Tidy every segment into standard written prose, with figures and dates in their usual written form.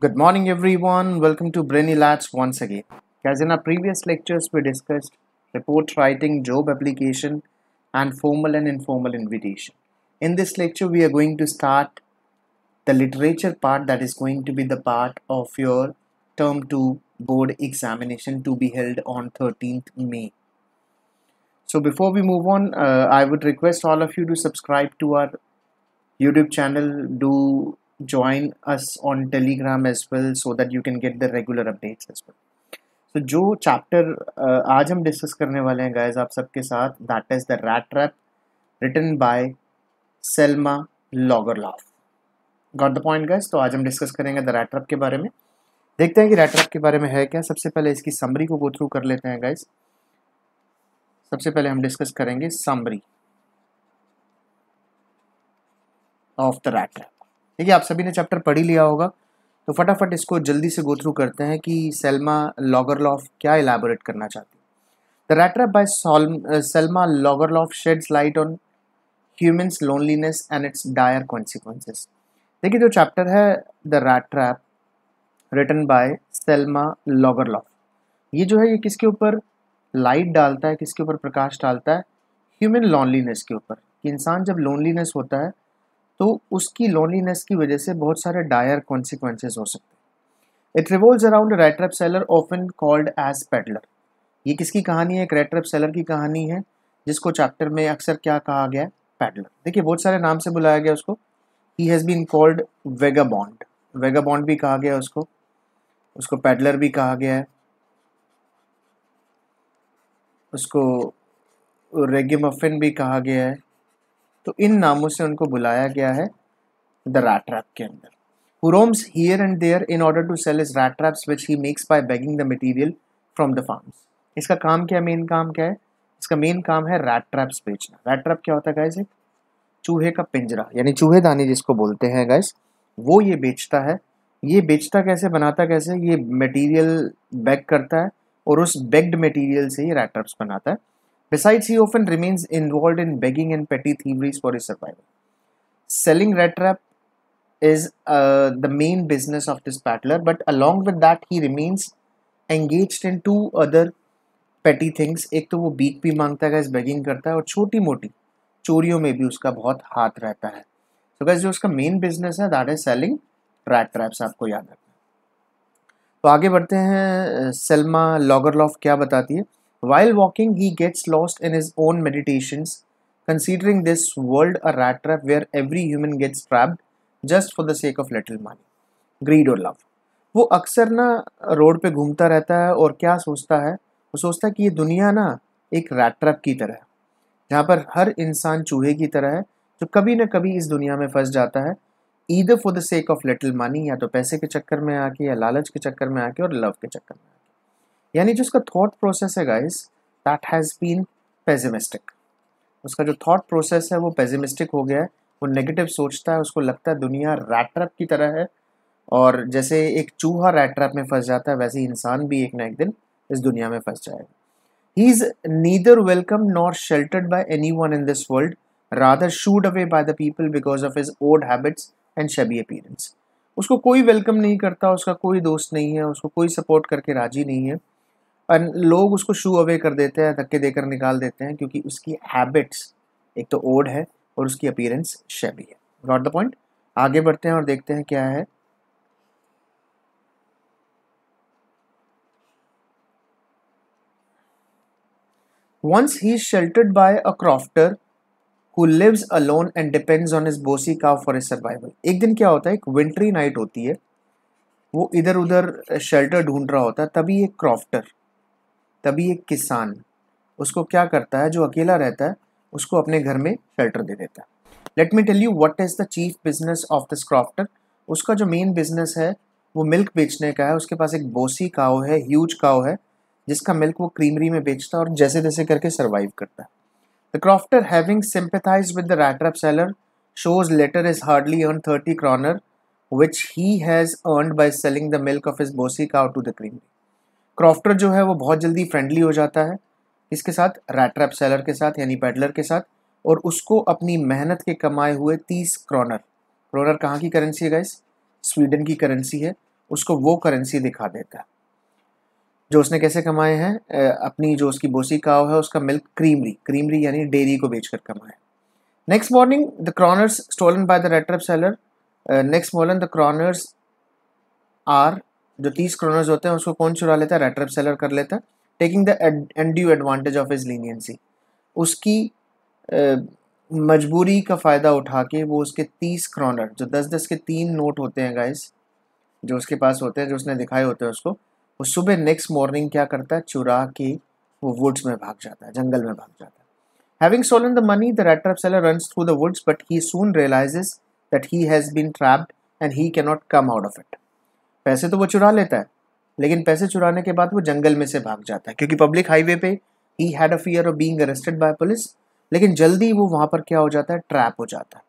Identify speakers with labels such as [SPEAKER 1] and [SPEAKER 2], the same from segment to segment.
[SPEAKER 1] Good morning, everyone. Welcome to Brainy Labs once again. As in our previous lectures, we discussed report writing, job application, and formal and informal invitation. In this lecture, we are going to start the literature part, that is going to be the part of your term 2 board examination to be held on 13th May. So before we move on, I would request all of you to subscribe to our YouTube channel. Do join us on Telegram as well so that you can get the regular updates as well. तो जो chapter आज हम discuss करने वाले हैं guys आप सबके साथ, that is the rat trap written by Selma Lagerlof. Got the point guys. तो आज हम डिस्कस करेंगे द रैट ट्रैप के बारे में. देखते हैं कि रैट ट्रैप के बारे में है क्या. सबसे पहले इसकी समरी को गो थ्रू कर लेते हैं गाइस. सबसे पहले हम डिस्कस करेंगे summary of the rat trap. देखिए आप सभी ने चैप्टर पढ़ ही लिया होगा, तो फटाफट इसको जल्दी से गो थ्रू करते हैं कि सेल्मा लॉगरलॉफ क्या इलैबोरेट करना चाहती है. The rat trap by Selma Lagerlof sheds light on humans loneliness and its dire consequences. देखिए जो चैप्टर है the rat trap written by Selma Lagerlof, ये जो है ये किसके ऊपर लाइट डालता है, किसके ऊपर प्रकाश डालता है? ह्यूमन लोनलीनेस के ऊपर. कि इंसान जब लोनलीनेस होता है तो उसकी लोनलीनेस की वजह से बहुत सारे डायर कॉन्सिक्वेंसेस हो सकते हैं. It revolves around a rat trap seller often called as peddler. ये किसकी कहानी है? एक रैट ट्रैप सेलर की कहानी है जिसको चैप्टर में अक्सर क्या कहा गया है? पेडलर. देखिए बहुत सारे नाम से बुलाया गया उसको. He has been called vagabond. Vagabond भी कहा गया उसको. उसको पेडलर भी कहा गया है. उसको रेगेमफिन भी कहा गया है. तो इन नामों से उनको बुलाया गया है द रैट ट्रैप के अंदर. Who roams here and there in order to sell his rat traps which he makes by begging the material from the farms. इसका काम क्या, मेन काम क्या है? इसका मेन काम है रैट ट्रैप्स बेचना. रैट ट्रैप क्या होता है गाइस? एक चूहे का पिंजरा यानी चूहेदानी जिसको बोलते हैं गाइस, वो ये बेचता है. ये बेचता कैसे, बनाता कैसे? ये मटेरियल बेग करता है और उस बेग्ड मटेरियल से ये रैट ट्रैप्स बनाता है. Besides, he often remains involved in begging and petty thieveries for his survival. Selling rat trap is the main business of this peddler, but along with that, he remains engaged in two other petty things. एक तो वो beak भी मांगता है guys, begging करता है, और छोटी मोटी चोरियों में भी उसका बहुत हाथ रहता है. तो गाइस जो उसका मेन बिजनेस है that is selling rat traps. आपको याद रखना. तो आगे बढ़ते हैं. सेल्मा लॉगरलॉफ क्या बताती है? While walking, he gets lost in his own meditations, considering this world a rat trap where every human gets trapped just for the sake of little money, greed or love. वो अक्सर ना road पे घूमता रहता है और क्या सोचता है? वो सोचता है कि ये दुनिया ना एक रैट ट्रैप की तरह है, जहाँ पर हर इंसान चूहे की तरह है जो कभी ना कभी इस दुनिया में फंस जाता है, either for the sake of little money, या तो पैसे के चक्कर में आके, या लालच के चक्कर में आके, और लव के चक्कर में. यानी जो उसका थॉट प्रोसेस है guys, that has been pessimistic. उसका जो थॉट प्रोसेस है वो पेसिमिस्टिक हो गया है. वो नेगेटिव सोचता है. उसको लगता है दुनिया रैट ट्रैप की तरह है, और जैसे एक चूहा रैट ट्रैप में फंस जाता है वैसे ही इंसान भी एक ना एक दिन इस दुनिया में फंस जाएगा. He is neither welcome nor sheltered bye anyone in this world, rather should away by the people because of his old habits and शबी appearance. उसको कोई वेलकम नहीं करता, उसका कोई दोस्त नहीं है, उसको कोई सपोर्ट करके राजी नहीं है, और लोग उसको शू अवे कर देते हैं, धक्के देकर निकाल देते हैं, क्योंकि उसकी हैबिट्स एक तो ओड है और उसकी अपीयरेंस शैबी है. Got the point. आगे बढ़ते हैं और देखते हैं क्या है. Once he is sheltered by a crofter who lives alone and depends on his bossy cow for his survival. एक दिन क्या होता है, एक विंटरी नाइट होती है, वो इधर उधर शेल्टर ढूंढ रहा होता है, तभी एक क्रॉफ्टर, तभी एक किसान उसको क्या करता है, जो अकेला रहता है उसको अपने घर में शेल्टर दे देता है. Let me tell you what is the chief business of this crofter. उसका जो मेन बिजनेस है वो मिल्क बेचने का है. उसके पास एक बोसी काव है, ह्यूज काव है, जिसका मिल्क वो क्रीमरी में बेचता है और जैसे तैसे करके सर्वाइव करता है. The crofter having sympathised with the rat trap seller shows letter is hardly earn 30 kroner which he has earned by selling the milk of his bossy cow to the creamery. Crofter जो है वो बहुत जल्दी friendly हो जाता है इसके साथ, रैट ट्रैप सेलर के साथ यानी पेडलर के साथ, और उसको अपनी मेहनत के कमाए हुए 30 क्रोनर. क्रोनर कहाँ की करेंसी है गाइस? स्वीडन की करेंसी है. उसको वो करेंसी दिखा देता है जो उसने कैसे कमाए हैं, अपनी जो उसकी बोसी काव है उसका मिल्क क्रीमरी यानी डेयरी को बेचकर कमाए। Next morning the kroners stolen by the rat trap seller. Next morning the kroners are, जो 30 क्रॉनर्स होते हैं उसको कौन चुरा लेता है, rat trap सेलर कर लेता है, taking the undue advantage of his leniency. उसकी मजबूरी का फ़ायदा उठा के वो उसके 30 क्रॉनर, जो 10-10 के 3 नोट होते हैं गाइस, जो उसके पास होते हैं, जो उसने दिखाए होते हैं उसको, वो सुबह नेक्स्ट मॉर्निंग क्या करता है, चुरा के वो वुड्स में भाग जाता है, जंगल में भाग जाता है। Having stolen the money, the rat trap seller runs through the woods, but he soon realizes that he has been trapped and he cannot come out of it. पैसे तो वो चुरा लेता है, लेकिन पैसे चुराने के बाद वो जंगल में से भाग जाता है, क्योंकि पब्लिक हाईवे पे he had a fear of being arrested by police, लेकिन जल्दी वो वहाँ पर क्या हो जाता है, ट्रैप हो जाता है।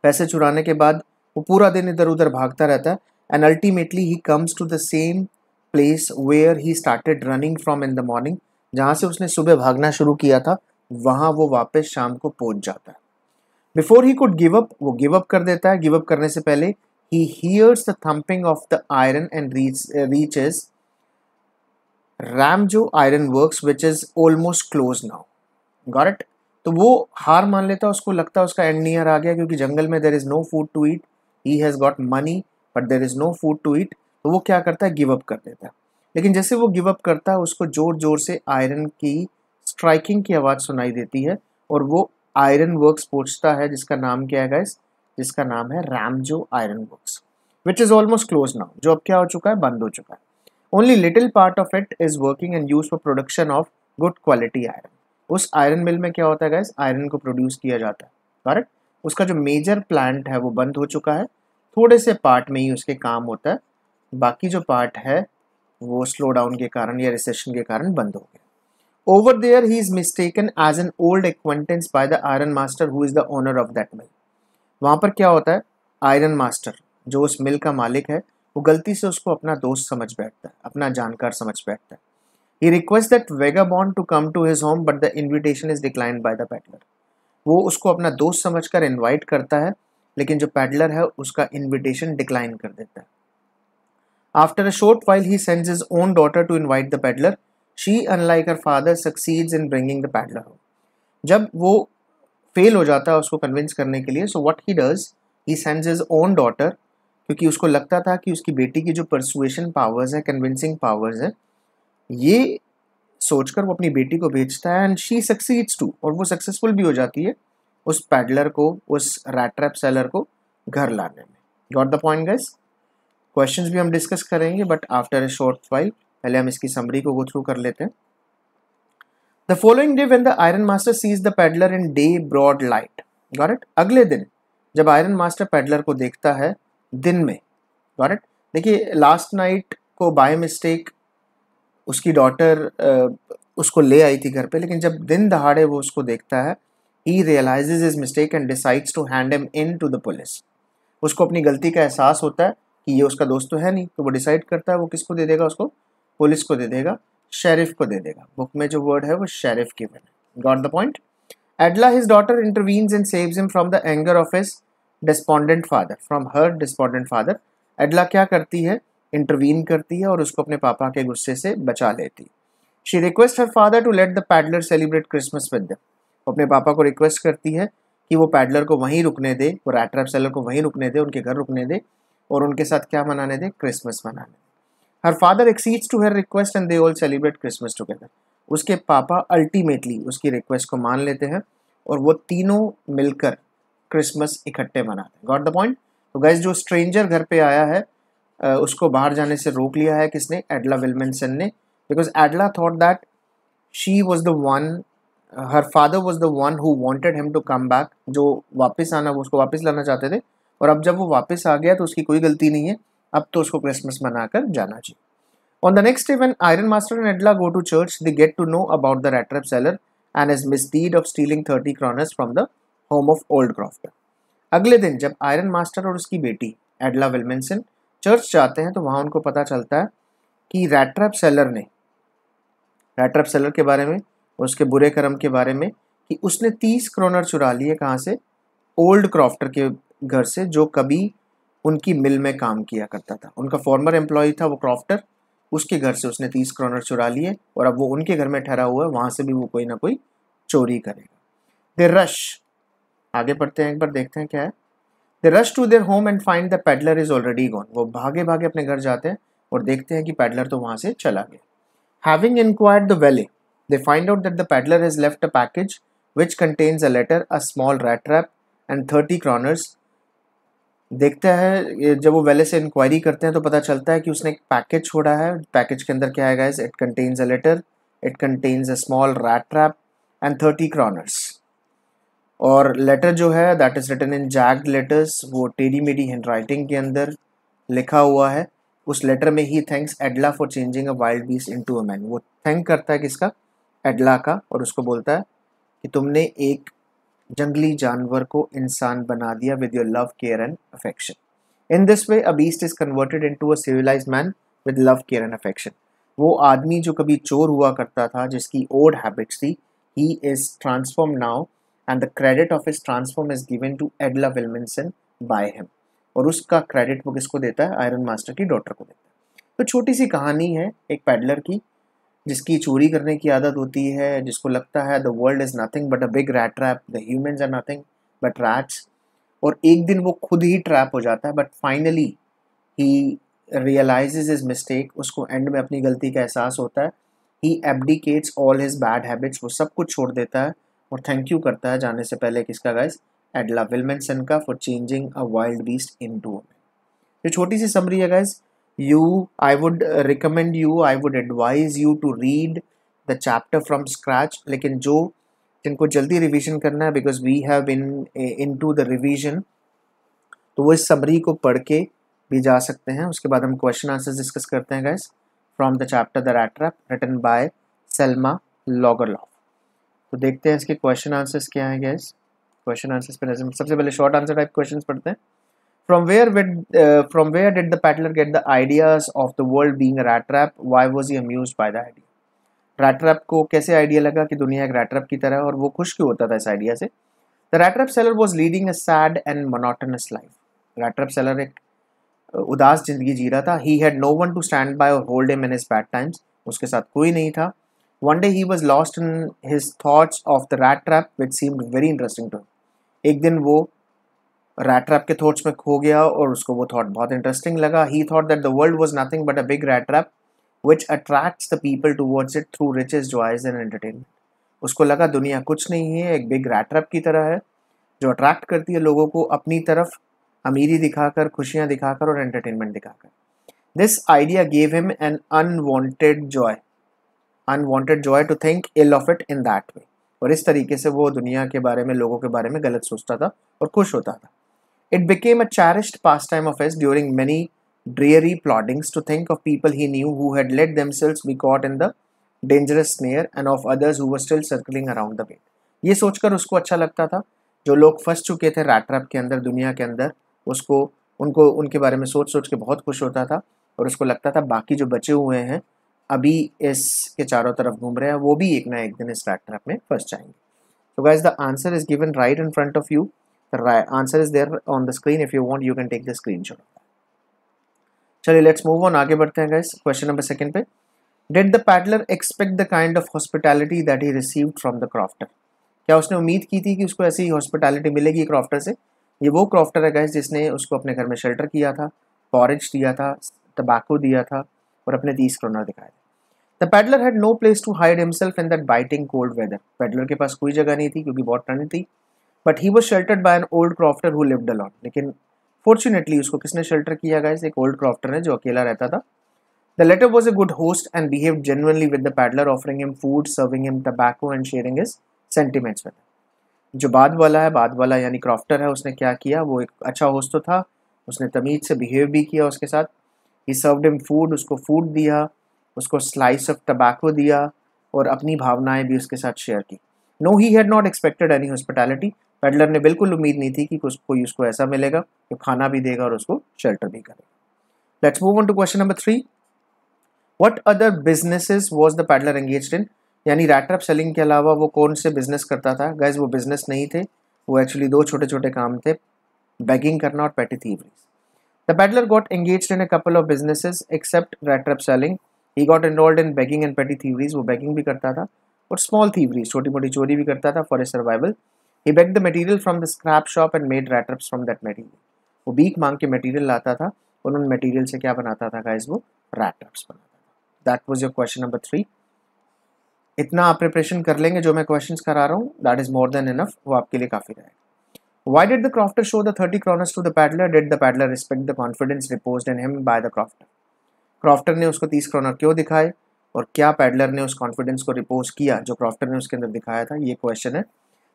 [SPEAKER 1] पैसे चुराने के बाद वो पूरा दिन इधर उधर भागता रहता है, and ultimately he comes to the same place where he started running from in the morning. जहाँ से उसने सुबह भागना शुरू किया था वहाँ वो वापस शाम को पहुँच जाता है। Before he could give up, वो गिव अप कर देता है। गिव अप करने से पहले ही hears the thumping of the iron and reaches Ramsjo iron works which is almost close now. Got it? तो वो हार मान लेता है, उसको लगता है उसका एंड नियर आ गया, क्योंकि जंगल में there is no food to eat, he has got money but there is no food to eat. तो वो क्या करता है, गिव अप कर देता है। लेकिन जैसे वो गिव अप करता है उसको जोर जोर से आयरन की स्ट्राइकिंग की आवाज़ सुनाई देती है और वो आयरन वर्क्स पहुंचता है, जिसका नाम क्या है गाइस, जिसका नाम है Ramsjo iron works, which is almost close now, जो अब क्या हो चुका है, बंद हो चुका है। Only little part of it is working and use for production of good quality iron. उस आयरन मिल में क्या होता है गाइस, आयरन को प्रोड्यूस किया जाता है, करेक्ट। उसका जो मेजर प्लांट है वो बंद हो चुका है, थोड़े से पार्ट में ही उसके काम होता है, बाकी जो पार्ट है वो स्लो डाउन के कारण या रिसेशन के कारण बंद हो गया। Over there, he is mistaken as an old acquaintance by the iron master who is the owner of that mill. वहाँ पर क्या होता है, आयरन मास्टर जो उस मिल का मालिक है वो गलती से उसको अपना दोस्त समझ बैठता है, अपना जानकार समझ बैठता है। He requests that vagabond to come to his home, but the invitation is declined by the peddler. वो उसको अपना दोस्त समझकर इनवाइट करता है, लेकिन जो पैडलर है उसका इनविटेशन डिक्लाइन कर देता है। After a short while, he sends his own daughter to invite the peddler. She, unlike her father, succeeds in bringing the peddler home. जब वो फेल हो जाता है उसको कन्विंस करने के लिए, so what he does, he sends his own daughter, क्योंकि उसको लगता था कि उसकी बेटी की जो परसुएशन पावर्स है, कन्विंसिंग पावर्स है, ये सोचकर वो अपनी बेटी को भेजता है, एंड शी सक्सीड्स टू, और वो सक्सेसफुल भी हो जाती है उस पैडलर को, उस रैट ट्रैप सेलर को घर लाने में। Got the point guys? Questions भी हम डिस्कस करेंगे, but after a short while. पहले हम इसकी समरी को गो थ्रू कर लेते हैं। The following day when the iron master sees the peddler in day broad light. Got it? अगले दिन जब आयरन मास्टर पैडलर को देखता है दिन में, गॉट इट? देखिए, लास्ट नाइट को बाय मिस्टेक उसकी डॉटर उसको ले आई थी घर पे, लेकिन जब दिन दहाड़े वो उसको देखता है, he realises his mistake and decides to hand him in to the police. उसको अपनी गलती का एहसास होता है कि ये उसका दोस्त तो है नहीं, तो वो डिसाइड करता है वो किसको दे देगा, उसको पुलिस को दे देगा, शेरिफ को दे देगा। बुक में जो वर्ड है वो शेरिफ गिवन है। Got the point? Edla his daughter intervenes and saves him from the anger of his despondent father, from her despondent father. Edla क्या करती है, इंटरवीन करती है और उसको अपने पापा के गुस्से से बचा लेती। She request her father to let the peddler celebrate Christmas with them. वो अपने पापा को रिक्वेस्ट करती है कि वो पैडलर को वहीं रुकने दे, वो रैट ट्रैप सेलर को वहीं रुकने दे, उनके घर रुकने दे और उनके साथ क्या मनाने दे, क्रिसमस मनाने। Her father accedes to her request and they all celebrate Christmas together. उसके पापा अल्टीमेटली उसकी रिक्वेस्ट को मान लेते हैं और वो तीनों मिलकर क्रिसमस इकट्ठे मनाते हैं। Got the point? तो गाइस, जो स्ट्रेंजर घर पे आया है उसको बाहर जाने से रोक लिया है किसने, एडला विल्मनसन ने, because Edla thought that she was the one, her father was the one who wanted him to come back. जो वापस आना, वो उसको वापस लाना चाहते थे, और अब जब वो वापस आ गया तो उसकी कोई गलती नहीं है, अब तो उसको क्रिसमस मनाकर जाना चाहिए। On the next day when iron master and Edla go to church, they get to know about the rat trap seller and his misdeed of stealing 30 kroners from the home of old crofter. अगले दिन जब iron master और उसकी बेटी एडला विल्मनसन church जाते हैं तो वहाँ उनको पता चलता है कि रैट ट्रैप सेलर ने, रैट ट्रैप सेलर के बारे में, उसके बुरे कर्म के बारे में, कि उसने 30 क्रॉनर चुरा लिए, कहाँ से, ओल्ड क्रॉफ्टर के घर से, जो कभी उनकी मिल में काम किया करता था। उनका फॉर्मर एम्प्लॉय था वो क्रॉफ्टर, उसके घर से उसने 30 क्रॉनर चुरा लिए और अब वो उनके घर में ठहरा हुआ है, वहाँ से भी वो कोई ना कोई चोरी करेगा। दे रश, आगे पढ़ते हैं, एक बार देखते हैं क्या है। They rush to their home and find the peddler is already gone. वो भागे भागे अपने घर जाते हैं और देखते हैं कि पेडलर तो वहाँ से चला गया। Having inquired the valet, they find out that the peddler has left a package which contains a letter, a small rat trap and 30 kroners. देखते हैं जब वो वेले से इंक्वायरी करते हैं तो पता चलता है कि उसने एक पैकेज छोड़ा है। पैकेज के अंदर क्या है guys? It contains a letter, it contains a small rat trap and 30 kroners। और लेटर जो है that is written in jagged letters, वो टेढ़ी मेढ़ी हैंडराइटिंग के अंदर लिखा हुआ है। उस लेटर में ही thanks Edla for changing a wild beast into a man. वो थैंक करता है किसका? एडला का, और उसको बोलता है कि तुमने एक जंगली जानवर को इंसान बना दिया with your love, care and affection. In this way a beast is converted into a civilised man with love, care and affection. वो आदमी जो कभी चोर हुआ करता था, जिसकी ओड हैबिट्स थी, he is transform now and the credit of his transform is given to Edla Willmansson by him. और उसका क्रेडिट वो किसको देता है? आयरन मास्टर की डॉटर को देता है। तो छोटी सी कहानी है एक पैडलर की, जिसकी चोरी करने की आदत होती है, जिसको लगता है the world is nothing but a big rat trap, the humans are nothing but rats. और एक दिन वो खुद ही ट्रैप हो जाता है, but finally he realises his mistake. उसको एंड में अपनी गलती का एहसास होता है। He abdicates all his bad habits, वो सब कुछ छोड़ देता है और थैंक यू करता है जाने से पहले किसका गाइस? एडला विल्मिनसन का, for changing a wild beast into a man. ये छोटी सी समरी है guys. I would recommend you, I would advise you to read the chapter from scratch। लेकिन जिनको जल्दी रिवीजन करना है, because we have been into the revision, तो वो इस समरी को पढ़ के भी जा सकते हैं। उसके बाद हम क्वेश्चन आंसर्स डिस्कस करते हैं guys from the chapter the rat trap, written by Selma Lagerlof. तो देखते हैं इसके क्वेश्चन आंसर्स क्या हैं गाइस। क्वेश्चन आंसर्स पे सबसे पहले शॉर्ट आंसर टाइप क्वेश्चंस पढ़ते हैं। From where did the peddler get the ideas of the world being a rat trap? Why was he amused by the idea? Rat trap को कैसे idea लगा कि दुनिया एक rat trap की तरह है, और वो खुश क्यों होता था इस आइडिया से? The rat trap seller was leading a sad and monotonous life. Rat trap seller एक उदास जिंदगी जी रहा था। He had no one to stand by or hold him in his bad times. उसके साथ कोई नहीं था। One day he was lost in his thoughts of the rat trap, which seemed very interesting to him. एक दिन वो rat trap के thoughts में खो गया और उसको वो थॉट बहुत इंटरेस्टिंग लगा। He thought that the world was nothing but a big rat trap which attracts the people towards it through riches, joys and entertainment. उसको लगा दुनिया कुछ नहीं है, एक बिग रैट ट्रैप की तरह है जो अट्रैक्ट करती है लोगों को अपनी तरफ, अमीरी दिखाकर, खुशियां दिखाकर और एंटरटेनमेंट दिखाकर। This idea gave him an unwanted joy to think ill of it in that way. और इस तरीके से वो दुनिया के बारे में, लोगों के बारे में गलत सोचता था और खुश होता था। It became a cherished pastime of his during many dreary ploddings to think of people he knew who had let themselves be caught in the dangerous snare and of others who were still circling around the bait। ये सोचकर उसको अच्छा लगता था जो लोग फंस चुके थे रैट ट्रैप के अंदर, दुनिया के अंदर, उनको उनके बारे में सोच सोच के बहुत खुश होता था। और उसको लगता था बाकी जो बचे हुए हैं अभी इसके चारों तरफ घूम रहे हैं, वो भी एक ना एक दिन इस रैट ट्रैप में फंस जाएंगे। So guys, the answer is given right in front of you। The right answer is there on the screen. If you want, you can take the screenshot of that। चलिए let's move on, आगे बढ़ते हैं guys question number 2 पे। Did the paddler expect the kind of hospitality that he received from the crofter? क्या उसने उम्मीद की थी कि उसको ऐसी हॉस्पिटैलिटी मिलेगी क्रॉफ्टर से? ये वो क्रॉफ्टर है गाइस जिसने उसको अपने घर में शेल्टर किया था, पॉरेज दिया था, टबैको दिया था और अपने 30 kroners दिखाए थे। The peddler had no place to hide himself in that biting cold weather। Peddler के पास कोई जगह नहीं थी क्योंकि बहुत ठंड थी। But he was sheltered by an old crofter who lived alone. लेकिन फॉर्चुनेटली उसको किसने शेल्टर किया गाइस? एक ओल्ड क्रॉफ्टर है जो अकेला रहता था। The latter was a good host and behaved genuinely with the peddler, offering him food, serving him tobacco and sharing his sentiments with. जो बाद वाला यानी क्रॉफ्टर है, उसने क्या किया? वो एक अच्छा होस्ट तो था, उसने तमीज से बिहेव भी किया उसके साथ। ही सर्व्ड हिम फूड, उसको फूड दिया, उसको स्लाइस ऑफ टबैको दिया और अपनी भावनाएं भी उसके साथ शेयर की। No, he had not expected any hospitality. Peddler ने बिल्कुल उम्मीद नहीं थी कि कोई उसको ऐसा मिलेगा जो खाना भी देगा और उसको शेल्टर भी करेगा। Let's move on to question number 3। What other businesses was the peddler engaged in? यानी रैट ट्रैप सेलिंग के अलावा वो कौन से बिजनेस करता था? गाइस वो बिजनेस नहीं थे, वो एक्चुअली 2 छोटे छोटे काम थे, बेगिंग करना और पेटी थीवरीज। The peddler got engaged in a couple of businesses except rat trap selling. He got enrolled in begging and petty thieveries. वो begging भी करता था और small thieveries, छोटी मोटी चोरी भी करता था for a survival. He begged the material from the scrap shop and made rat traps from that material. वो बीक मांग के मटेरियल लाता था और उन मटेरियल से क्या बनाता था गाइस, वो रैट ट्रैप्स बनाता था. That was your question number 3. इतना आप प्रिपरेशन कर लेंगे जो मैं क्वेश्चंस करा रहा हूँ, that is more than enough, वो आपके लिए काफ़ी रहेगा. Why did the crofter show the 30 kroners to the paddler? Did the paddler respect the confidence reposed in him by the crofter? Crofter ने उसको 30 क्रोनर क्यों दिखाए और क्या पैडलर ने उस कॉन्फिडेंस को रिपोज किया जो क्रॉफ्टर ने उसके अंदर दिखाया था, ये क्वेश्चन है.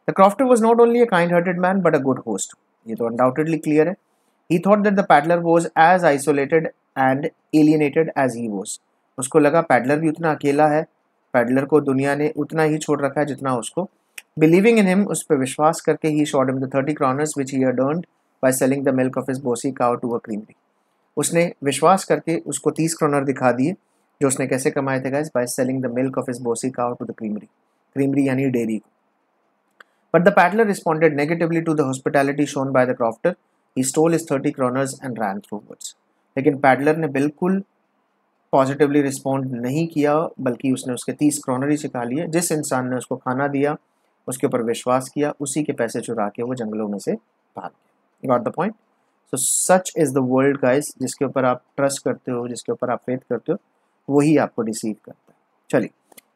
[SPEAKER 1] The crofter was not only a kind hearted man but a good host. ये तो अनडाउटेडली क्लियर है. He thought that the peddler was as isolated and alienated as he was. उसको लगा पैडलर भी उतना अकेला है, पैडलर को दुनिया ने उतना ही छोड़ रखा है जितना उसको. बिलीविंग इन हिम, उस पर विश्वास करके ही shot him the 30 kroners which he had earned by selling the milk of his bossy cow to a creamery. उसने विश्वास करके उसको 30 क्रोनर दिखा दिए जो उसने कैसे कमाए थे guys, by selling the milk of his bossy cow to the creamery. Creamery यानी डेयरी को. But the peddler responded negatively to the hospitality shown by the crofter. He stole his 30 kroners and ran through woods. लेकिन peddler ने बिल्कुल positively respond नहीं किया, बल्कि उसने उसके 30 क्रोनर ही सिखा लिए. जिस इंसान ने उसको खाना दिया, उसके ऊपर विश्वास किया, उसी के पैसे चुरा के वो जंगलों में से भाग गया. Got the point? So such is the world guys. जिसके ऊपर आप ट्रस्ट करते हो, जिसके ऊपर आप फेथ करते हो, वही आपको डिसीव करता है. चलिए,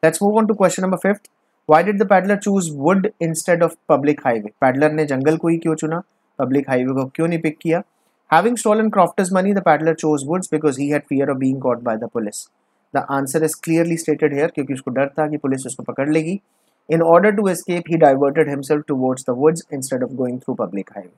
[SPEAKER 1] let's move on to question number 5. Why did the peddler choose wood instead of public highway? Peddler ने जंगल को ही क्यों चुना, पब्लिक हाईवे को क्यों नहीं पिक किया? Having stolen crofter's money, the peddler chose woods because he had fear of being caught by the police. The answer is clearly stated here, क्योंकि उसको डर था कि पुलिस उसको पकड़ लेगी. In order to escape, he diverted himself towards the woods instead of going through public highway.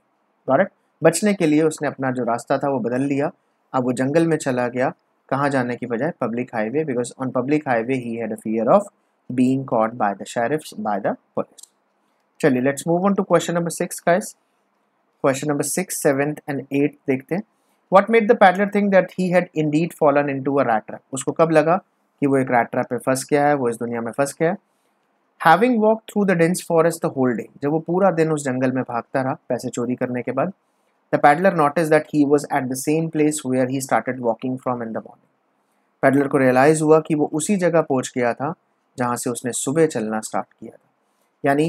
[SPEAKER 1] Got it? बचने के लिए उसने अपना जो रास्ता था वो बदल लिया. अब वो जंगल में चला गया, कहाँ जाने की बजाय public highway, because on public highway he had a fear of being caught by the sheriffs, by the police. चलिए, let's move on to question number 6 guys. Question number 6, 7th and 8th देखते हैं. What made the paddler think that he had indeed fallen into a rat trap? उसको कब लगा कि वो एक rat trap पे फंस गया है, वो इस दुनिया में फंस गया है? Having walked through the dense forest the whole day, जब वो पूरा दिन उस जंगल में भागता रहा पैसे चोरी करने के बाद, the paddler noticed that he was at the same place where he started walking from in the morning. Peddler को रियलाइज हुआ कि वो उसी जगह पहुंच गया था जहां से उसने सुबह चलना स्टार्ट किया था. यानी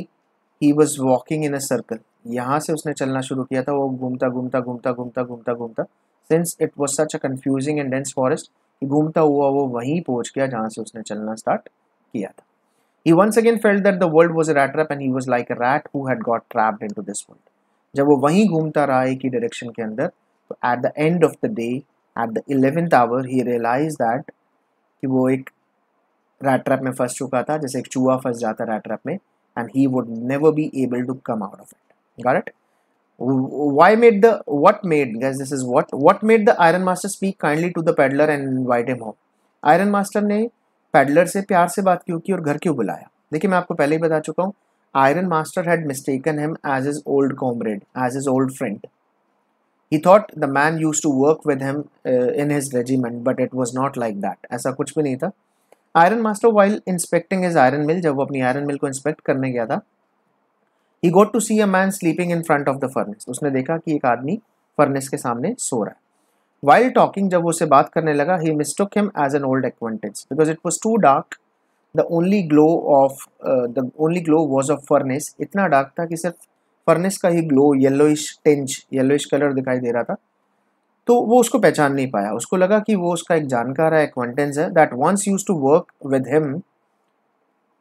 [SPEAKER 1] he was walking in a circle. यहाँ से उसने चलना शुरू किया था, वो घूमता घूमता घूमता घूमता घूमता घूमता, since it was such a confusing and dense forest, घूमता हुआ वो वहीं पहुंच गया जहां से उसने चलना स्टार्ट किया था. He once again felt that the world was a rat trap and he was like a rat who had got trapped into this world. जब वो वहीं घूमता रहा एक ही डायरेक्शन के अंदर, तो at the end of the day, at the 11th hour, he realized that कि वो एक rat trap में फंस चुका था, जैसे एक चूहा फंस जाता rat trap में, and he would never be able to come out of it. Got it? What made the Iron Master speak kindly to the peddler and invite him home? Iron Master ने peddler से प्यार से बात क्यों की और घर क्यों बुलाया? देखिए, मैं आपको पहले ही बता चुका हूँ, iron master had mistaken him as his old comrade, as his old friend. He thought the man used to work with him in his regiment, but it was not like that. ऐसा कुछ भी नहीं था. Iron master while inspecting his iron mill, जब वो अपनी iron मिल को inspect करने गया था, he got to see a man sleeping in front of the furnace. उसने देखा कि एक आदमी फर्नेस के सामने सो रहा है. While talking, जब वो उससे बात करने लगा, he mistook him as an old acquaintance because it was too dark. The only glow was of furnace. इतना डार्क था कि सिर्फ फर्नेस का ही ग्लो, येलोइश कलर दिखाई दे रहा था. तो वो उसको पहचान नहीं पाया. उसको लगा कि वो उसका एक जानकार है, एक्वेंटेंस है, that once used to work with him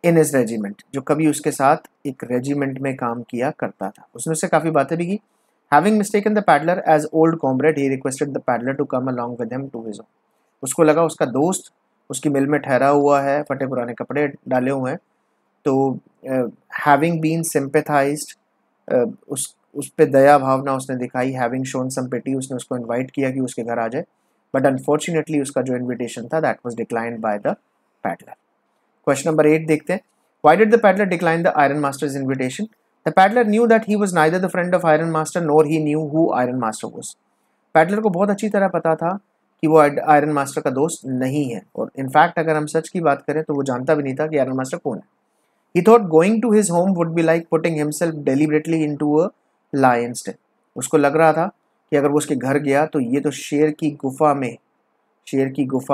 [SPEAKER 1] in his regiment, जो कभी उसके साथ एक रेजिमेंट में काम किया करता था. उसने उससे काफ़ी बातें भी की. Having mistaken the paddler as old comrade, he requested the paddler to come along with him to his home. उसको लगा उसका दोस्त उसकी मिल में ठहरा हुआ है, फटे पुराने कपड़े डाले हुए हैं, तो having been sympathized, उस पे दया भावना उसने दिखाई, having shown some pity, उसने उसको इनवाइट किया कि उसके घर आ जाए. बट अनफॉर्चुनेटली उसका जो इन्विटेशन था, that was declined by the peddler. Question number 8 देखते हैं. Why did the paddler decline the Iron Master's invitation? The paddler knew that he was neither the friend of Iron Master nor he knew who Iron Master was. Peddler को बहुत अच्छी तरह पता था कि वो आयरन मास्टर का दोस्त नहीं है, और इनफैक्ट अगर हम सच की बात करें तो वो जानता भी नहीं था कि आयरन मास्टर कौन है. He thought going to his home would be like putting himself deliberately into a lion's den. उसको लग रहा था कि अगर वो उसके घर गया तो ये तो शेर की गुफा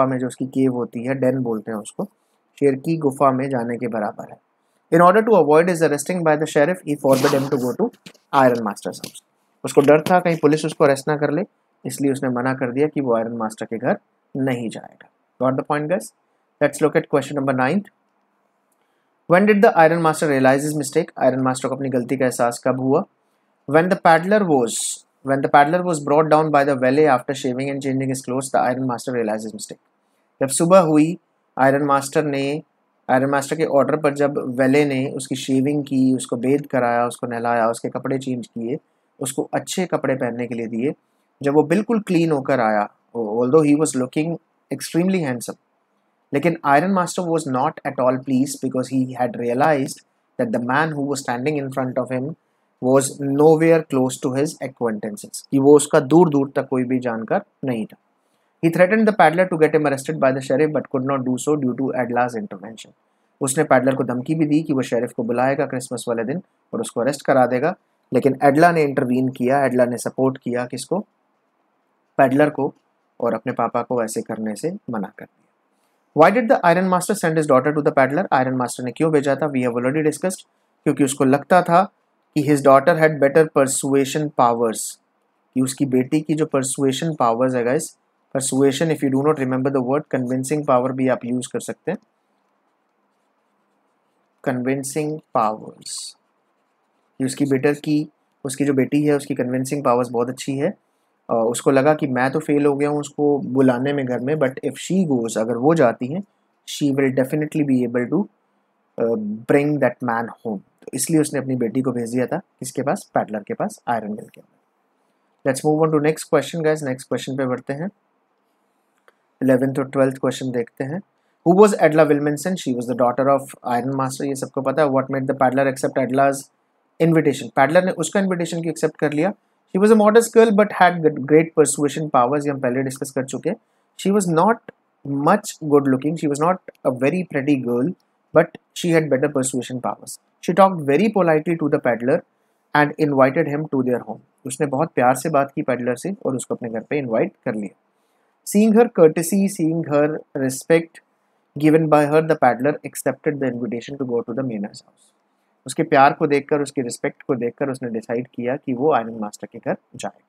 [SPEAKER 1] में जो उसकी केव होती है, डेन बोलते हैं उसको, शेर की गुफा में जाने के बराबर है. In order to avoid his arresting by the sheriff, he forbade him to go to Iron Master's house. उसको डर था कहीं पुलिस उसको अरेस्ट ना कर ले, इसलिए उसने मना कर दिया कि वो आयरन मास्टर के घर नहीं जाएगा. Got the point, guys? Let's look at question number 9. When did the Iron Master realize his mistake? Iron master को अपनी गलती का एहसास कब हुआ? When the paddler was brought down by the valet after shaving and changing his clothes, the Iron Master realized his mistake. जब सुबह हुई, आयरन मास्टर के ऑर्डर पर जब वेले ने उसकी शेविंग की, उसको बेद कराया, उसको नहलाया, उसके कपड़े चेंज किए, उसको अच्छे कपड़े पहनने के लिए दिए, जब वो बिल्कुल क्लीन होकर आया, although he was looking extremely handsome, लेकिन iron master was not at all pleased because he had realised that the man who was standing in front of him was nowhere close to his acquaintances, कि वो उसका दूर दूर तक कोई भी जानकार नहीं था. He threatened the paddler to get him arrested by the sheriff but could not do so due to Adla's intervention. उसने पैडलर को धमकी भी दी कि वो शेरिफ को बुलाएगा क्रिसमस वाले दिन और उसको अरेस्ट करा देगा, लेकिन एडला ने इंटरवीन किया, एडला ने सपोर्ट किया किसको? पैडलर को, और अपने पापा को ऐसे करने से मना कर दिया. Why did the Iron Master send his daughter to the paddler? Iron master ने क्यों भेजा था? We have already discussed. क्योंकि उसको लगता था कि his daughter had better persuasion powers, कि उसकी बेटी की जो persuasion powers है guys, persuasion if you do not remember the word, convincing power भी आप यूज कर सकते हैं. कन्विंसिंग पावर्स, उसकी जो बेटी है उसकी कन्विंसिंग पावर्स बहुत अच्छी है. उसको लगा कि मैं तो फेल हो गया हूँ उसको बुलाने में घर में, बट इफ़ शी गोज, अगर वो जाती हैं, she will definitely be able to bring that man home. तो इसलिए उसने अपनी बेटी को भेज दिया था किसके पास? पैडलर के पास, आयरन मिल के. Let's move on to next question guys. Next question पे बढ़ते हैं. 11th और 12th क्वेश्चन देखते हैं. Who was Adla Wilmanson? She was the daughter of Iron Master, ये सबको पता है. What made the paddler accept Adla's invitation? Peddler ने उसका invitation क्यों accept कर लिया? She was a modest girl but had great persuasion powers, ये हम पहले डिस्कस कर चुके हैं. She was not much good looking, she was not a very pretty girl, but she had better persuasion powers. She talked very politely to the paddler and invited him to their home. उसने बहुत प्यार से बात की peddler से और उसको अपने घर पे invite कर लिया. Seeing her courtesy, seeing her respect given by her, the paddler accepted the invitation to go to the mayor's house. उसके प्यार को देखकर, उसकी रिस्पेक्ट को देखकर उसने डिसाइड किया कि वो आयरन मास्टर के घर जाएगा.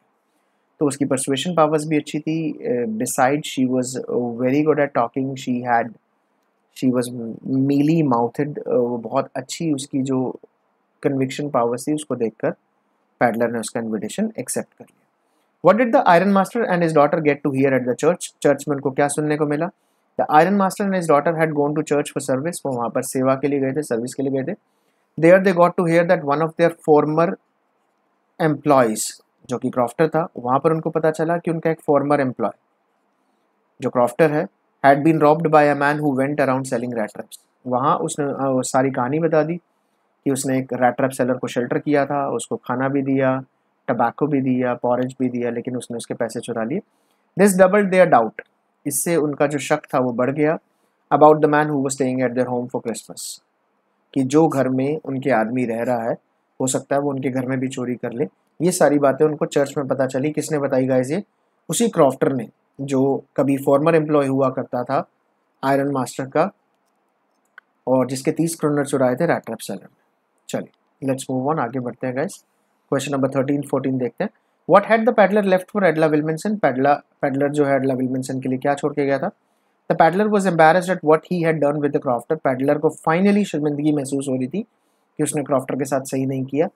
[SPEAKER 1] तो उसकी परसुएशन पावर्स भी अच्छी थी. Beside she was very good at talking, she was mealy mouthed. वो बहुत अच्छी उसकी जो कन्विक्शन पावर्स थी उसको देखकर पैडलर ने उसका इन्विटेशन एक्सेप्ट कर लिया. What did the Iron Master and his daughter get to hear at the church? Church में उनको क्या सुनने को मिला? The Iron Master and his daughter had gone to church for service. वो वहाँ पर सेवा के लिए गए थे, सर्विस के लिए गए थे. There they got to hear that one of their former employees, जो कि क्रॉफ्टर था, वहाँ पर उनको पता चला कि उनका एक former employee, जो क्रॉफ्टर है, had been robbed by a man who went around selling rat traps. वहाँ उसने सारी कहानी बता दी कि उसने एक rat trap seller को शेल्टर किया था, उसको खाना भी दिया, टबैको भी दिया, पॉरेज भी दिया, लेकिन उसने उसके पैसे चुरा लिए. This doubled their doubt. इससे उनका जो शक था वो बढ़ गया. About the man who was staying at their home for Christmas, कि जो घर में उनके आदमी रह रहा है हो सकता है वो उनके घर में भी चोरी कर ले. ये सारी बातें उनको चर्च में पता चली. किसने बताई गाइस? ये उसी क्रॉफ्टर ने, जो कभी फॉर्मर एम्प्लॉय हुआ करता था आयरन मास्टर का और जिसके 30 क्रोनर चुराए थे रैट ट्रैप सेलर. चलिए लेट्स मूव ऑन, आगे बढ़ते हैं गाइस. क्वेश्चन नंबर 13-14 देखते हैं. What had the paddler left for Adla Wilmanson? Peddler जो है एडला विल्मनसन के लिए क्या छोड़ के गया था? The paddler was embarrassed at what he had done with the crofter. Peddler को फाइनली शर्मिंदगी महसूस हो रही थी कि उसने क्रॉफ्टर के साथ सही नहीं किया.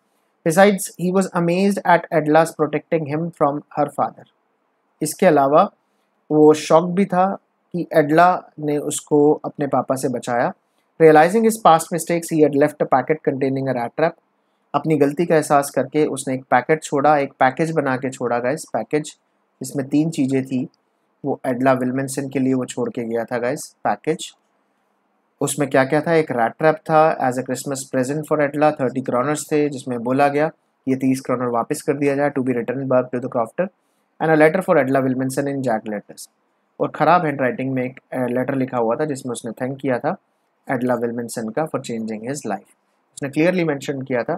[SPEAKER 1] Besides, he was amazed at Adla's protecting him from her father. इसके अलावा वो शॉक भी था कि एडला ने उसको अपने पापा से बचाया. Realizing his past mistakes, he had left a packet containing a rat trap. अपनी गलती का एहसास करके उसने एक पैकेट छोड़ा, एक पैकेज बना के छोड़ा गाइस. पैकेज जिसमें 3 चीज़ें थी वो एडला विल्मनसन के लिए वो छोड़ के गया था गाइस. पैकेज उसमें क्या क्या था? एक रैट ट्रैप था as a Christmas present for Edla. 30 kronors थे जिसमें बोला गया ये 30 क्रोनर वापस कर दिया जाए, to be return back to the crofter. And a letter for Edla Willmansson in jag letters. और ख़राब हैंड राइटिंग में एक लेटर लिखा हुआ था जिसमें उसने थैंक किया था एडला विल्मनसन का फॉर चेंजिंग हिज लाइफ. उसने क्लियरली मेंशन किया था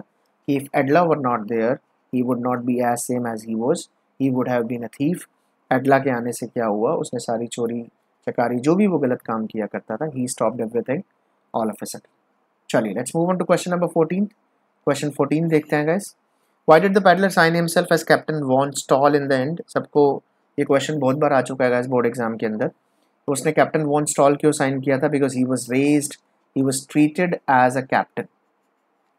[SPEAKER 1] कि if Adla were not there, he would not be as same as he was. he would have been a thief. एडला के आने से क्या हुआ, उसने सारी चोरी चकारी जो भी वो गलत काम किया करता था, he stopped everything all of a sudden. चलिए let's move on to question number 14. Question 14 देखते हैं guys. Why did the peddler sign himself as Captain Von Stall in the end? सबको ये क्वेश्चन बहुत बार आ चुका है guys बोर्ड एग्जाम के अंदर. तो उसने कैप्टन वॉन स्टॉल क्यों साइन किया था? Because he was treated as a captain,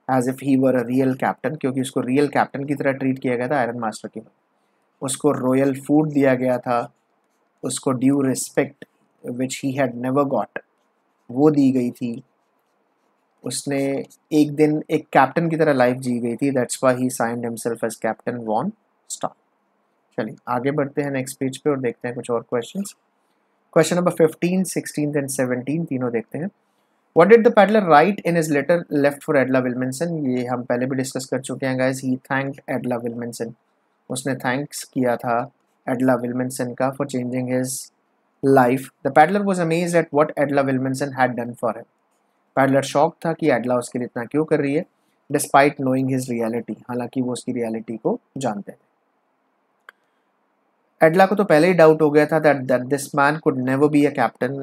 [SPEAKER 1] as if he were a real captain, क्योंकि उसको रियल कैप्टन की तरह ट्रीट किया गया था आयरन मास्टर के। उसको रॉयल फूड दिया गया था, उसको due respect which he had never got वो दी गई थी, उसने एक दिन एक कैप्टन की तरह लाइफ जी गई थी। That's why he signed himself as captain von Stahle. चलिए आगे बढ़ते हैं नेक्स्ट पेज पे और देखते हैं कुछ और क्वेश्चंस। क्वेश्चन नंबर 15, 16 एंड 17 तीनों देखते हैं। What did the peddler write in his letter left for Edla Wilmanson? ये हम पहले भी डिस्कस कर चुके हैं guys. He thanked Edla Wilmanson. उसने थैंक्स किया था Edla Wilmanson का for changing his life. The peddler was amazed at what Edla Wilmanson had done for him. Peddler shock था कि एडला उसके लिए इतना क्यों कर रही है, despite knowing his reality. हालांकि वो उसकी रियलिटी को जानते थे। एडला को तो पहले ही डाउट हो गया था that this man could never be a captain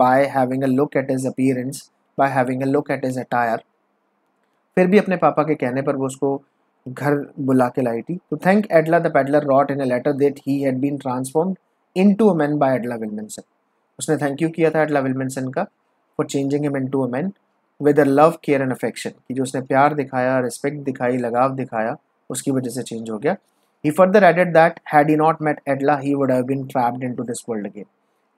[SPEAKER 1] by having a look at his appearance, by having a look at his attire. फिर भी अपने पापा के कहने पर वो उसको घर बुला के लाई थी। To thank Edla, the peddler wrote in a letter that he had been transformed into a man by Edla Wilmanson. उसने थैंक यू किया था एडला विल्मनसन का for changing him into a man with a love, care and affection, कि जो उसने प्यार दिखाया, respect दिखाई, लगाव दिखाया, उसकी वजह से चेंज हो गया। He further added that had he not met Edla, he would have been trapped into this world again.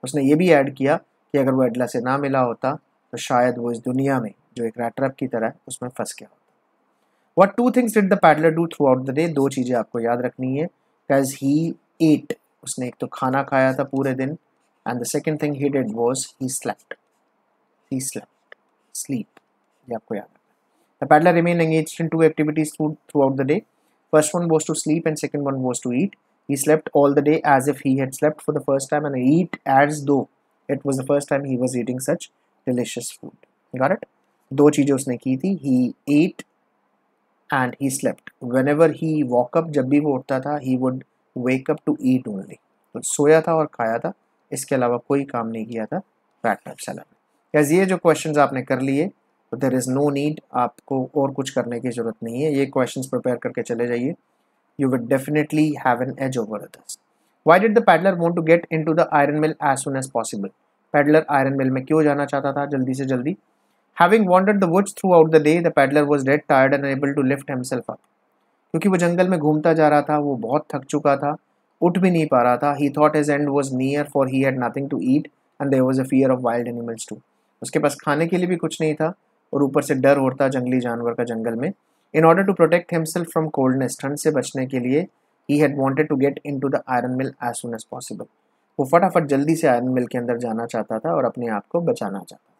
[SPEAKER 1] उसने ये भी ऐड किया कि अगर वो एडला से ना मिला होता तो शायद वो इस दुनिया में जो एक रैट ट्रैप की तरह है उसमें फंस गया होता। What two things did the peddler do throughout the day? दो चीज़ें आपको याद रखनी है। As he ate, उसने एक तो खाना खाया था पूरे दिन, and the second thing he did was he slept. Sleep. ये आपको याद रखना। The peddler remained engaged in two activities throughout the day. First one was to sleep and second one was to eat. He slept all the day as if he had slept for the first time and eat as though it was the first time he was eating such delicious food. Got it? दो चीज़ें उसने की थी। He ate and he slept. Whenever he woke up, जब भी वो उठता था, he would wake up to eat only. तो सोया था और खाया था, इसके अलावा कोई काम नहीं किया था रैट ट्रैप सेलर में। कैसे ये जो क्वेश्चंस आपने कर लिए तो देयर इज़ नो नीड, आपको और कुछ करने की ज़रूरत नहीं है। ये क्वेश्चंस प्रिपेयर करके चले जाइए, you will definitely have an edge over others. Why did the peddler want to get into the iron mill as soon as possible? Peddler iron mill में क्यों जाना चाहता था जल्दी से जल्दी? Having wandered the woods throughout the day, the peddler was dead tired and unable to lift himself up. क्योंकि वो जंगल में घूमता जा रहा था, वो बहुत थक चुका था, उठ भी नहीं पा रहा था। He thought his end was near for he had nothing to eat and there was a fear of wild animals too. उसके पास खाने के लिए भी कुछ नहीं था और ऊपर से डर होता जंगली जानवर का जंगल में। In order to protect himself from coldness, ठंड से बचने के लिए he had wanted to get into the iron mill as soon as possible. वो फटाफट जल्दी से आयरन मिल के अंदर जाना चाहता था और अपने आप को बचाना चाहता था,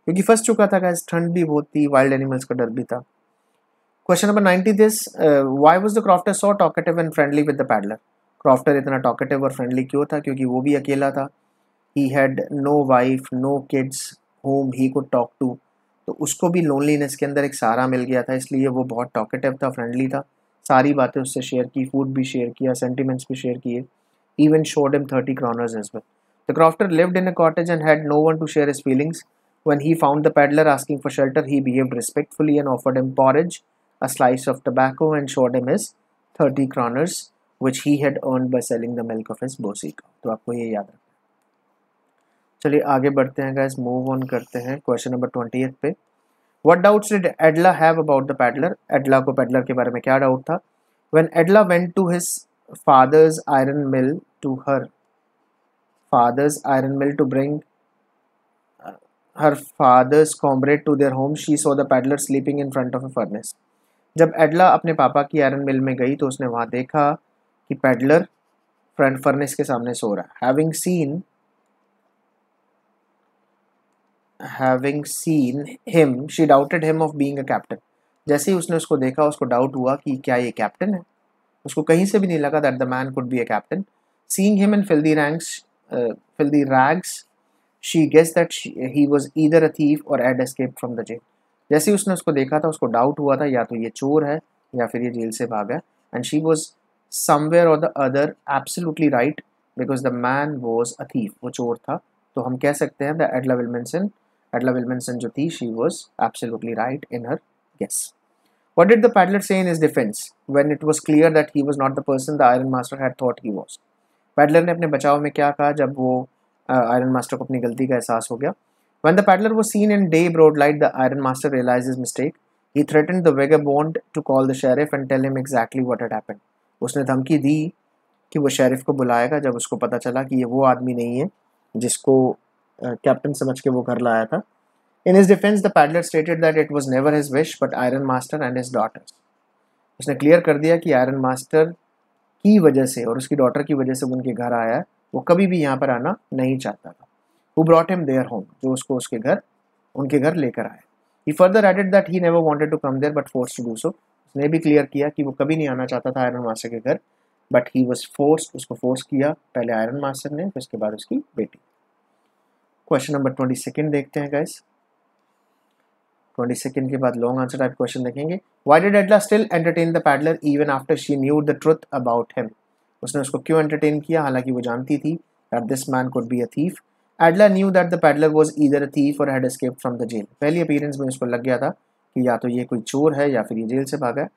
[SPEAKER 1] क्योंकि फंस चुका था गाइस, ठंड भी बहुत थी, वाइल्ड एनिमल्स का डर भी था। Question number 90 this, why was the crofter so talkative and friendly with the peddler? Crofter इतना टॉकेटिव और फ्रेंडली क्यों था? क्योंकि वो भी अकेला था। He had no wife, no kids whom he could talk to, तो उसको भी लोनलीनेस के अंदर एक सहारा मिल गया था, इसलिए वो बहुत टॉकेटिव था, फ्रेंडली था, सारी बातें उससे शेयर की, फूड भी शेयर किया, सेंटिमेंट्स भी शेयर किए, even showed him 30 kroners as well. The crofter lived in a cottage and had no one to share his feelings. When he found the peddler asking for shelter, he behaved respectfully and offered him porridge, a slice of tobacco and showed him his 30 kroners which he had earned by selling the milk of his bossy cow. तो आपको ये याद रखना। चलिए आगे बढ़ते हैं guys, move on करते हैं क्वेश्चन नंबर 28 पे। What doubts did Edla have about the peddler? एडला को पेडलर के बारे में क्या डाउट था? When Edla went to his father's iron mill to her father's iron mill to bring her father's comrade to their home, she saw the peddler sleeping in front of a furnace. जब एडला अपने पापा की iron mill में गई तो उसने वहाँ देखा कि पेडलर फ्रंट फर्नेस के सामने सो रहा है। Having seen him, she doubted him of being a captain. जैसे ही उसने उसको देखा, उसको डाउट हुआ कि क्या ये कैप्टन है। उसको कहीं से भी नहीं लगा that the man could be a captain. Seeing him in filthy rags, she guessed that he was either a thief or had escaped from the jail. जैसे ही उसने उसको देखा था, उसको डाउट हुआ था या तो ये चोर है या फिर ये जेल से भागा है। And she was somewhere or the other absolutely right because the man was a thief, वो चोर था. तो हम कह सकते हैं that Adela Wilmanson जो थी, she was absolutely right in her guess. What did the paddler say in his defense when it was clear that he was not the person the Iron Master had thought he was? Peddler ने अपने बचाव में क्या कहा जब वो iron master को अपनी गलती का एहसास हो गया? When the paddler was seen in day broad light, the Iron Master realized his mistake. He threatened the vagabond to call the sheriff and tell him exactly what had happened. उसने धमकी दी कि वो शेरिफ को बुलाएगा जब उसको पता चला कि ये वो आदमी नहीं है जिसको कैप्टन समझ के वो घर लाया था. In his defense, the paddler stated that it was never his wish but Iron Master and his daughters. उसने क्लियर कर दिया कि आयरन मास्टर की वजह से और उसकी डॉटर की वजह से उनके घर आया है, वो कभी भी यहाँ पर आना नहीं चाहता था. Who brought him their home, जो उसको उनके घर लेकर आया. He further added that he never wanted to come there but forced to do so. उसने भी क्लियर किया कि वो कभी नहीं आना चाहता था आयरन मास्टर के घर, बट ही वॉज फोर्स्ड, उसको फोर्स किया पहले आयरन मास्टर ने, फिर उसके बाद उसकी बेटी. क्वेश्चन नंबर 22 देखते हैं गाइस. 22 के बाद लॉन्ग आंसर टाइप क्वेश्चन देखेंगे. Why did Edla still entertain the peddler even after she knew the truth about him? उसने उसको क्यों एंटरटेन किया हालांकि वो जानती थी that this man could be a thief. Edla knew that the peddler was either a thief और had escaped from the jail. पहली अपीयरेंस में उसको लग गया था कि या तो ये कोई चोर है या फिर ये जेल से भागा है.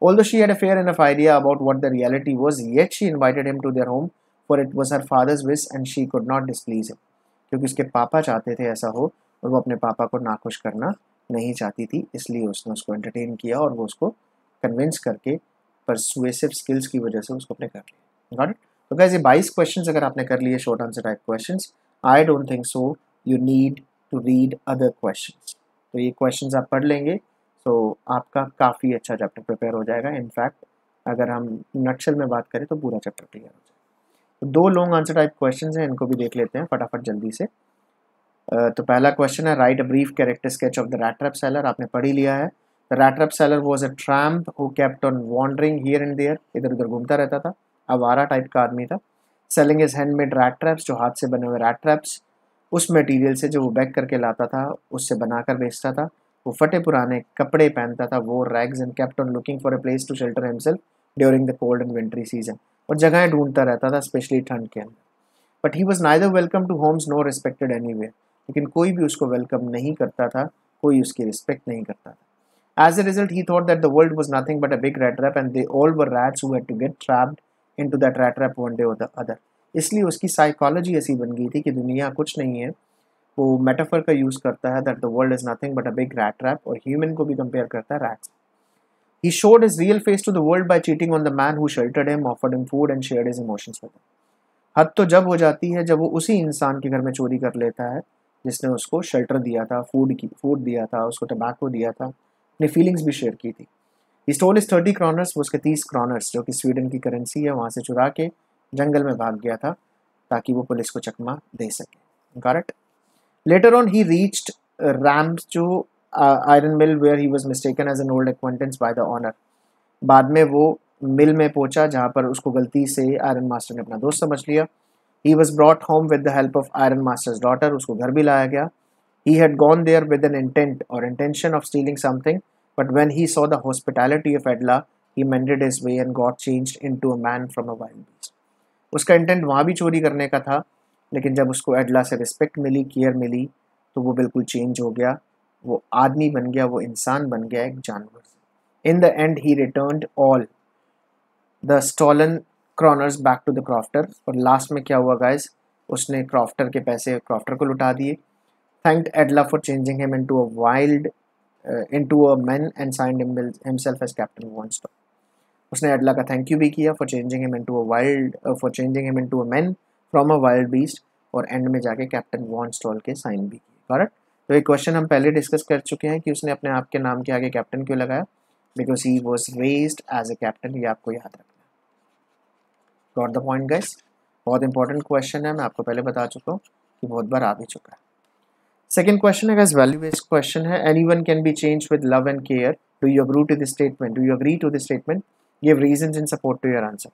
[SPEAKER 1] Although she had a fair enough idea about what the reality was, yet she invited him to their home, for it was her father's wish and she could not displease him. क्योंकि उसके पापा चाहते थे ऐसा हो और वो अपने पापा को नाखुश करना नहीं चाहती थी, इसलिए उसने उसको एंटरटेन किया और वो उसको कन्विंस करके परसुएसिव स्किल्स की वजह से उसको अपने कर लिया. Got it? तो गाइस ये 22 क्वेश्चंस अगर आपने कर लिए short answer type questions, I don't think so you need to read other questions. तो ये क्वेश्चंस आप पढ़ लेंगे तो आपका काफ़ी अच्छा चैप्टर प्रिपेयर हो जाएगा. इनफैक्ट अगर हम नक्शल में बात करें तो पूरा चैप्टर क्लियर हो जाएगा. तो 2 लॉन्ग आंसर टाइप क्वेश्चंस हैं, इनको भी देख लेते हैं फटाफट जल्दी से. तो पहला क्वेश्चन है write a brief character sketch of the rat trap seller. आपने पढ़ ही लिया है. The rat trap seller was a tramp who kept on wandering here and there. इधर उधर घूमता रहता था, आवारा टाइप का आदमी था. Selling is handmade rat traps, जो हाथ से बने हुए रैट ट्रैप्स, उस मटेरियल से जो वो बैक करके लाता था उससे बनाकर बेचता था. वो फटे पुराने कपड़े पहनता था, वो rags and kept on looking for a place to shelter himself during the cold and wintry season. और जगहें ढूंढता रहता था स्पेशली ठंड के अंदर. But he was neither welcome to homes no respected anywhere. लेकिन कोई भी उसको वेलकम नहीं करता था, कोई उसकी रिस्पेक्ट नहीं करता था. As a result he thought that the world was nothing but a big rat trap and they all were rats who had to get trapped into that rat trap one day और the other. इसलिए उसकी psychology ऐसी बन गई थी कि दुनिया कुछ नहीं है. वो मेटाफर का यूज़ करता है that the world is nothing but a big rat trap, और ह्यूमन को भी कंपेयर करता है rats. He showed his real face to the world by cheating on the man who sheltered him, offered him food and shared his emotions with him. हद तो जब हो जाती है जब वो उसी इंसान के घर में चोरी कर लेता है जिसने उसको शेल्टर दिया था, फूड दिया था, उसको टबैको दिया था, अपनी फीलिंग्स भी शेयर की थी. ही स्टोल हिज 30 क्रॉनर्स, वो उसके 30 क्रॉनर्स जो कि स्वीडन की करेंसी है वहाँ से चुरा के जंगल में भाग गया था ताकि वो पुलिस को चकमा दे सके. Got it? Later on, he reached Ramsjo iron mill where he was mistaken as an old acquaintance by the owner. बाद में वो मिल में पहुंचा जहाँ पर उसको गलती से आयरन मास्टर ने अपना दोस्त समझ लिया. He was brought home with the help of Iron Master's daughter. उसको घर भी लाया गया. He had gone there with an intent or intention of stealing something, but when he saw the hospitality of Edla, he mended his way and got changed into a man from a wild beast. उसका intent वहाँ भी चोरी करने का था, लेकिन जब उसको एडला से रिस्पेक्ट मिली, केयर मिली, तो वो बिल्कुल चेंज हो गया. वो आदमी बन गया, वो इंसान बन गया, एक जानवर. In the end he returned all the stolen kroners back to the crofter. और लास्ट में क्या हुआ गाइस, उसने क्रॉफ्टर के पैसे क्रॉफ्टर को लुटा दिए. Thanked Edla for changing him into a man and signed himself as captain Vonstall. उसने एडला का थैंक यू भी किया for changing him into a man from a wild beast, और एंड में जाके कैप्टन वॉन्स्टॉल के साइन भी किए. करेक्ट? तो एक क्वेश्चन हम पहले डिस्कस कर चुके हैं कि उसने अपने आप के नाम के आगे कैप्टन क्यों लगाया. Because he was raised as a captain. ये आपको याद रखना. Got the point guys? बहुत इंपॉर्टेंट क्वेश्चन है, मैं आपको पहले बता चुका हूँ कि बहुत बार आ भी चुका है. सेकेंड क्वेश्चन है गाइस, वैल्यू बेस्ड क्वेश्चन है. Anyone can be changed with love and care. Do you agree to this statement? Give reasons in support to your answer.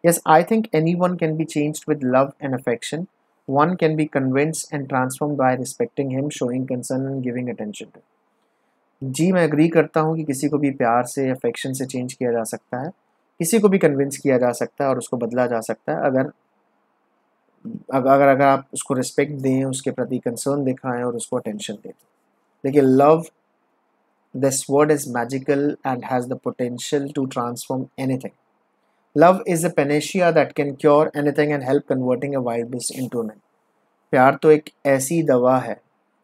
[SPEAKER 1] Yes, I think anyone can be changed with love and affection. One can be convinced and transformed by respecting him, showing concern and giving attention to him. जी, मैं agree करता हूँ कि किसी को भी प्यार से, affection से चेंज किया जा सकता है. किसी को भी कन्विंस किया जा सकता है और उसको बदला जा सकता है अगर आप उसको रिस्पेक्ट दें, उसके प्रति कंसर्न दिखाएं और उसको अटेंशन दें। देखिए, love, this word is magical and has the potential to transform anything. Love is a panacea that can cure anything and help converting a wild beast into man. प्यार तो एक ऐसी दवा है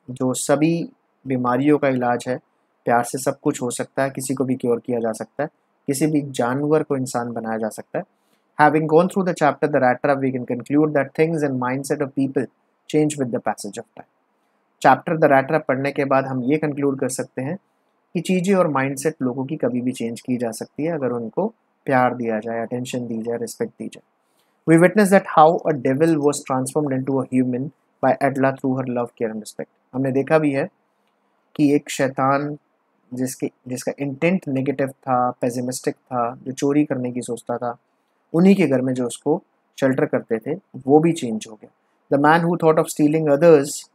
[SPEAKER 1] जो सभी बीमारियों का इलाज है। प्यार से सब कुछ हो सकता है, किसी को भी क्योर किया जा सकता है, किसी भी जानवर को इंसान बनाया जा सकता है। Having gone through the chapter The Rat Trap, we can conclude that things and mindset of people change with the passage of time. Chapter the rat trap पढ़ने के बाद हम ये कंक्लूड कर सकते हैं कि चीज़ें और माइंडसेट लोगों की कभी भी चेंज की जा सकती है अगर उनको प्यार दिया जाए, अटेंशन दी जाए, रिस्पेक्ट दी जाए। We witness that how a devil was transformed into a human by Adla through her love, care and respect. हमने देखा भी है कि एक शैतान जिसका इंटेंट नेगेटिव था, पेसिमिस्टिक था, जो चोरी करने की सोचता था, उन्हीं के घर में जो उसको शेल्टर करते थे वो भी चेंज हो गया। The man who thought of stealing others,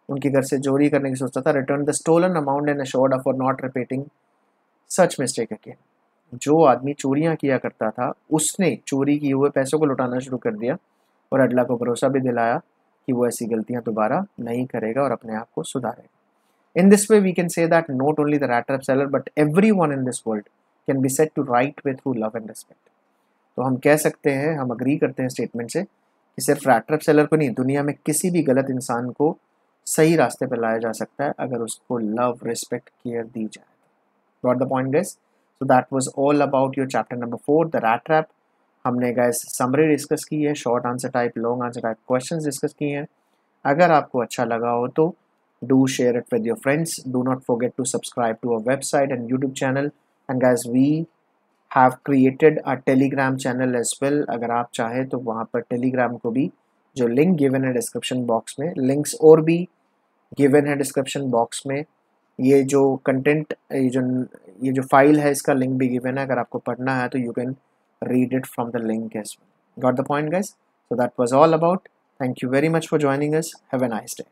[SPEAKER 1] उनके घर से चोरी करने की सोचता था, return the stolen amount and assured for not repeating such mistake again. जो आदमी चोरियां किया करता था उसने चोरी किए हुए पैसों को लौटाना शुरू कर दिया और अडला को भरोसा भी दिलाया कि वो ऐसी गलतियां दोबारा नहीं करेगा और अपने आप को सुधारेगा। In this way, we can say that not only the rat trap seller, but everyone in this world can be set to right way through love and respect. तो हम कह सकते हैं, हम अग्री करते हैं स्टेटमेंट से कि सिर्फ रैट ट्रैप सेलर को नहीं, दुनिया में किसी भी गलत इंसान को सही रास्ते पर लाया जा सकता है अगर उसको लव, रिस्पेक्ट, केयर दी जाए। Got the point, guys? So that was all about your chapter number 4, the rat trap. हमने guys समरी डिस्कस की है, short answer type, long answer type questions discuss किए हैं। अगर आपको अच्छा लगा हो तो do share it with your friends. Do not forget to subscribe to our website and YouTube channel. And guys, we have created a Telegram channel as well. अगर आप चाहे तो वहाँ पर Telegram को भी, जो लिंक गिवन है डिस्क्रिप्शन बॉक्स में, लिंक्स और भी गिवन है डिस्क्रिप्शन बॉक्स में। ये जो कंटेंट, ये जो फाइल है, इसका लिंक भी गिवन है। अगर आपको पढ़ना है तो you can read it from the link as well. Got the point, guys? So that was all about. Thank you very much for joining us. Have a nice day.